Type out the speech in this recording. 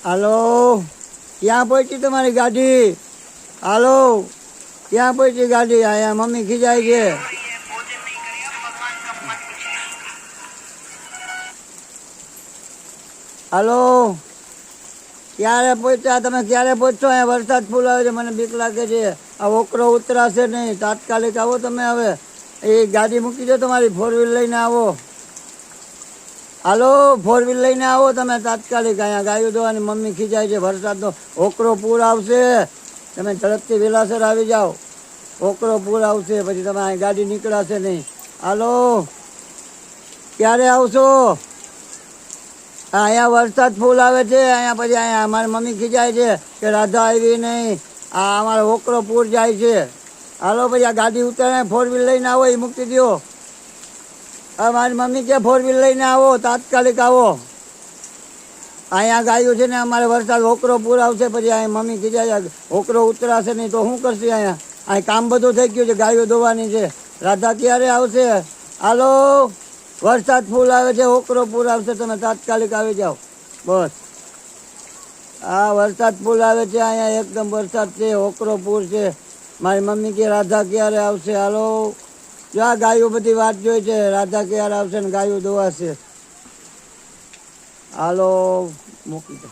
હાલો, ક્યાં પહોંચી તમારી ગાડી? હાલો, ક્યાં પહોંચી ગાડી? અહીંયા મમ્મી ખીજાય છે. હાલો, ક્યારે પહોંચ્યા તમે? ક્યારે પહોંચશો? અહીંયા વરસાદ ફૂલ આવે છે, મને બીક લાગે છે. આ ઓકરો ઉતરાશે નહીં. તાત્કાલિક આવો તમે. હવે એ ગાડી મૂકી દો તમારી, ફોર વ્હીલ લઈને આવો. હાલો, ફોર વ્હીલ લઈને આવો તમે તાત્કાલિક. અહીંયા ગાયું દોવાની મમ્મી ખીજાય છે. વરસાદનો ઓકરો પૂર આવશે. તમે ઝડપથી વેલાસર આવી જાઓ. ઓકરો પૂર આવશે, પછી તમે અહીં ગાડી નીકળાશે નહીં. હાલો, ક્યારે આવશો? અહીંયા વરસાદ ફૂલ આવે છે. અહીંયા પછી અહીંયા અમારી મમ્મી ખીજાય છે કે રાધા આવી નહીં. આ અમારો ઓકરો પૂર જાય છે. હાલો, પછી આ ગાડી ઉતરે, ફોર વ્હીલ લઈને આવો. એ મૂકી દો. મારી મમ્મી કે ફોર વ્હીલ લઈને આવો, તાત્કાલિક આવો. અહીંયા ગાયું છે ને અમારે વરસાદ ઓકરો પૂર આવશે. પછી અહીં મમ્મી ખીજાય ઓકરો ઉતરાશે નહીં તો શું કરશે? અહીંયા અહીં કામ બધું થઈ ગયું છે, ગાયો ધોવાની છે. રાધા ક્યારે આવશે? હાલો, વરસાદ ફૂલ આવે છે, ઓકરો પૂર આવશે. તમે તાત્કાલિક આવી જાઓ. બસ, હા, વરસાદ ફૂલ આવે છે. અહીંયા એકદમ વરસાદ છે, ઓકરો પૂર છે. મારી મમ્મી કે રાધા ક્યારે આવશે? હાલો, જો આ ગાયો બધી વાત જોઈ છે, રાધા ક્યારે આવશે ને ગાયો ધોવાશે. હાલો, મૂકી દો.